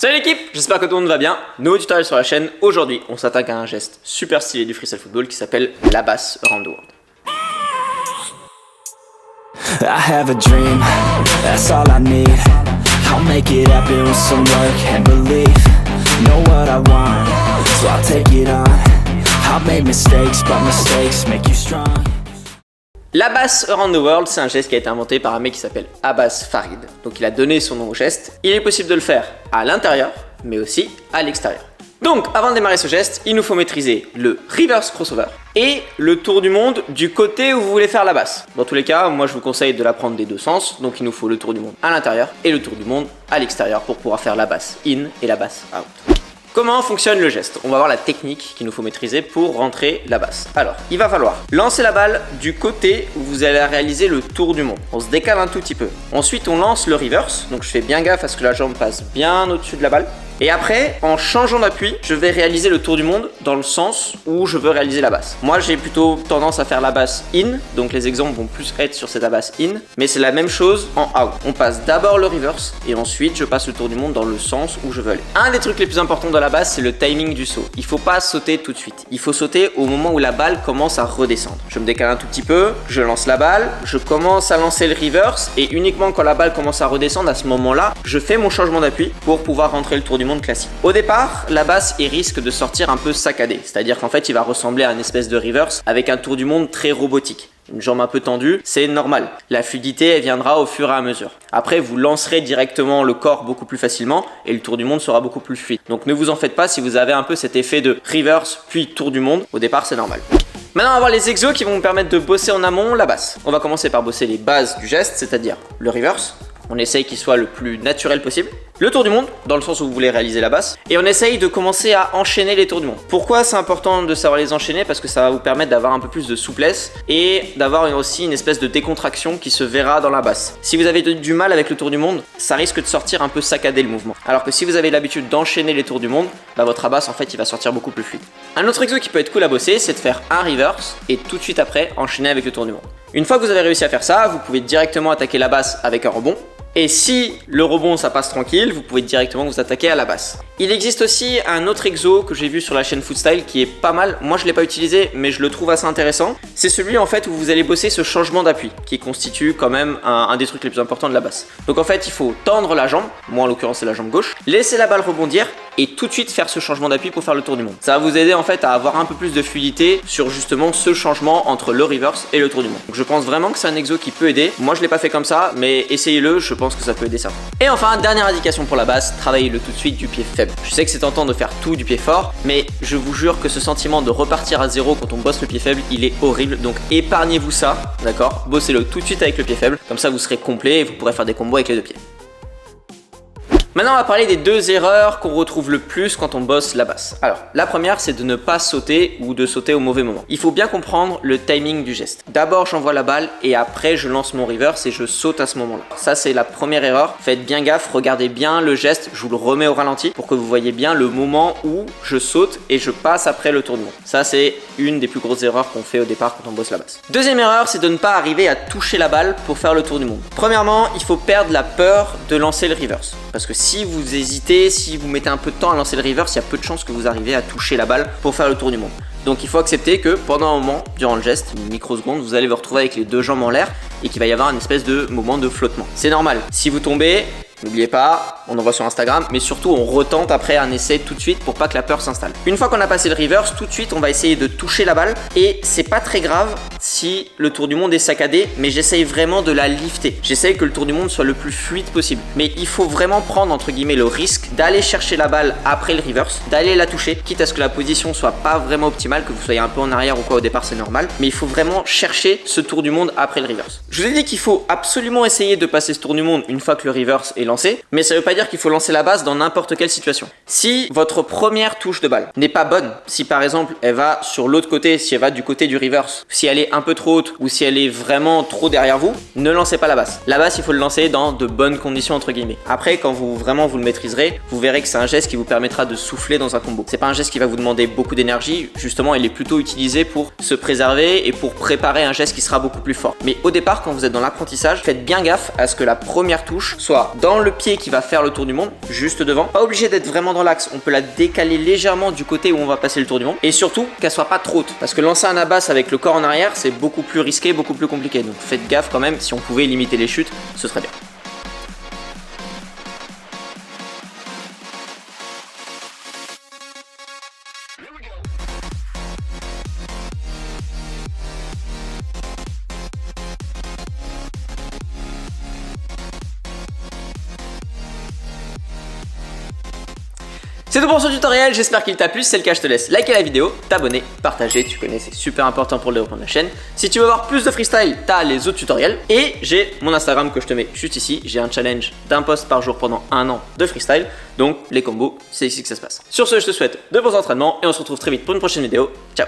Salut l'équipe, j'espère que tout le monde va bien. Nouveau tutoriel sur la chaîne. Aujourd'hui, on s'attaque à un geste super stylé du freestyle football qui s'appelle la basse around the world. I have a dream, that's all I need. I'll make it happen with some work and belief. Know what I want, so I'll take it on. I've made mistakes, but mistakes make you strong. La basse around the world, c'est un geste qui a été inventé par un mec qui s'appelle Abbas Farid. Donc il a donné son nom au geste. Il est possible de le faire à l'intérieur, mais aussi à l'extérieur. Donc avant de démarrer ce geste, il nous faut maîtriser le reverse crossover et le tour du monde du côté où vous voulez faire la basse. Dans tous les cas, moi je vous conseille de l'apprendre des deux sens. Donc il nous faut le tour du monde à l'intérieur et le tour du monde à l'extérieur pour pouvoir faire la basse in et la basse out. Comment fonctionne le geste? On va voir la technique qu'il nous faut maîtriser pour rentrer la basse. Alors, il va falloir lancer la balle du côté où vous allez réaliser le tour du monde. On se décale un tout petit peu. Ensuite, on lance le reverse. Donc, je fais bien gaffe à ce que la jambe passe bien au-dessus de la balle. Et après, en changeant d'appui, je vais réaliser le tour du monde dans le sens où je veux réaliser la basse. Moi, j'ai plutôt tendance à faire la basse in, donc les exemples vont plus être sur cette basse in, mais c'est la même chose en out. On passe d'abord le reverse et ensuite je passe le tour du monde dans le sens où je veux aller. Un des trucs les plus importants de la basse, c'est le timing du saut. Il faut pas sauter tout de suite. Il faut sauter au moment où la balle commence à redescendre. Je me décale un tout petit peu, je lance la balle, je commence à lancer le reverse et uniquement quand la balle commence à redescendre, à ce moment-là, je fais mon changement d'appui pour pouvoir rentrer le tour du monde classique. Au départ, la basse il risque de sortir un peu saccadé, c'est-à-dire qu'en fait il va ressembler à une espèce de reverse avec un tour du monde très robotique. Une jambe un peu tendue, c'est normal. La fluidité elle viendra au fur et à mesure. Après vous lancerez directement le corps beaucoup plus facilement et le tour du monde sera beaucoup plus fluide. Donc ne vous en faites pas si vous avez un peu cet effet de reverse puis tour du monde. Au départ c'est normal. Maintenant on va voir les exos qui vont vous permettre de bosser en amont la basse. On va commencer par bosser les bases du geste, c'est-à-dire le reverse. On essaye qu'il soit le plus naturel possible. Le tour du monde, dans le sens où vous voulez réaliser la basse. Et on essaye de commencer à enchaîner les tours du monde. Pourquoi c'est important de savoir les enchaîner? Parce que ça va vous permettre d'avoir un peu plus de souplesse et d'avoir aussi une espèce de décontraction qui se verra dans la basse. Si vous avez du mal avec le tour du monde, ça risque de sortir un peu saccadé le mouvement. Alors que si vous avez l'habitude d'enchaîner les tours du monde, votre basse en fait il va sortir beaucoup plus fluide. Un autre exo qui peut être cool à bosser, c'est de faire un reverse et tout de suite après enchaîner avec le tour du monde. Une fois que vous avez réussi à faire ça, vous pouvez directement attaquer la basse avec un rebond. Et si le rebond ça passe tranquille, vous pouvez directement vous attaquer à la basse. Il existe aussi un autre exo que j'ai vu sur la chaîne Footstyle qui est pas mal. Moi je l'ai pas utilisé mais je le trouve assez intéressant. C'est celui en fait où vous allez bosser ce changement d'appui qui constitue quand même un des trucs les plus importants de la basse. Donc en fait il faut tendre la jambe, moi en l'occurrence c'est la jambe gauche, laisser la balle rebondir et tout de suite faire ce changement d'appui pour faire le tour du monde. Ça va vous aider en fait à avoir un peu plus de fluidité sur justement ce changement entre le reverse et le tour du monde. Donc je pense vraiment que c'est un exo qui peut aider. Moi je l'ai pas fait comme ça mais essayez-le, je pense que ça peut aider certains. Et enfin, dernière indication pour la basse, travaillez-le tout de suite du pied faible. Je sais que c'est tentant de faire tout du pied fort, mais je vous jure que ce sentiment de repartir à zéro quand on bosse le pied faible, il est horrible. Donc épargnez-vous ça, d'accord? Bossez-le tout de suite avec le pied faible, comme ça vous serez complet et vous pourrez faire des combos avec les deux pieds. Maintenant on va parler des deux erreurs qu'on retrouve le plus quand on bosse la basse. Alors la première c'est de ne pas sauter ou de sauter au mauvais moment. Il faut bien comprendre le timing du geste. D'abord j'envoie la balle et après je lance mon reverse et je saute à ce moment-là. Ça c'est la première erreur. Faites bien gaffe, regardez bien le geste, je vous le remets au ralenti pour que vous voyez bien le moment où je saute et je passe après le tour du monde. Ça c'est une des plus grosses erreurs qu'on fait au départ quand on bosse la basse. Deuxième erreur c'est de ne pas arriver à toucher la balle pour faire le tour du monde. Premièrement il faut perdre la peur de lancer le reverse. Parce que si vous hésitez, si vous mettez un peu de temps à lancer le reverse, il y a peu de chances que vous arrivez à toucher la balle pour faire le tour du monde. Donc il faut accepter que pendant un moment, durant le geste, une microseconde, vous allez vous retrouver avec les deux jambes en l'air et qu'il va y avoir une espèce de moment de flottement. C'est normal. Si vous tombez, n'oubliez pas, on envoie sur Instagram, mais surtout on retente après un essai tout de suite pour pas que la peur s'installe. Une fois qu'on a passé le reverse, tout de suite on va essayer de toucher la balle et c'est pas très grave si le tour du monde est saccadé, mais j'essaye vraiment de la lifter. J'essaye que le tour du monde soit le plus fluide possible. Mais il faut vraiment prendre entre guillemets le risque d'aller chercher la balle après le reverse, d'aller la toucher, quitte à ce que la position soit pas vraiment optimale, que vous soyez un peu en arrière ou quoi au départ c'est normal, mais il faut vraiment chercher ce tour du monde après le reverse. Je vous ai dit qu'il faut absolument essayer de passer ce tour du monde une fois que le reverse est lancé, mais ça veut pas dire qu'il faut lancer la basse dans n'importe quelle situation. Si votre première touche de balle n'est pas bonne, si par exemple elle va sur l'autre côté, si elle va du côté du reverse, si elle est un peu trop haute ou si elle est vraiment trop derrière vous, ne lancez pas la basse. La basse il faut le lancer dans de bonnes conditions entre guillemets. Après quand vous le maîtriserez, vous verrez que c'est un geste qui vous permettra de souffler dans un combo. C'est pas un geste qui va vous demander beaucoup d'énergie, justement il est plutôt utilisé pour se préserver et pour préparer un geste qui sera beaucoup plus fort. Mais au départ quand vous êtes dans l'apprentissage, faites bien gaffe à ce que la première touche soit dans le pied qui va faire le tour du monde, juste devant. Pas obligé d'être vraiment dans l'axe, on peut la décaler légèrement du côté où on va passer le tour du monde. Et surtout, qu'elle soit pas trop haute. Parce que lancer un abasse avec le corps en arrière, c'est beaucoup plus risqué, beaucoup plus compliqué. Donc faites gaffe quand même, si on pouvait limiter les chutes, ce serait bien. C'est tout pour ce tutoriel, j'espère qu'il t'a plu, si c'est le cas je te laisse liker la vidéo, t'abonner, partager, tu connais c'est super important pour le développement de la chaîne. Si tu veux voir plus de freestyle, t'as les autres tutoriels et j'ai mon Instagram que je te mets juste ici, j'ai un challenge d'un post par jour pendant 1 an de freestyle, donc les combos c'est ici que ça se passe. Sur ce je te souhaite de bons entraînements et on se retrouve très vite pour une prochaine vidéo, ciao.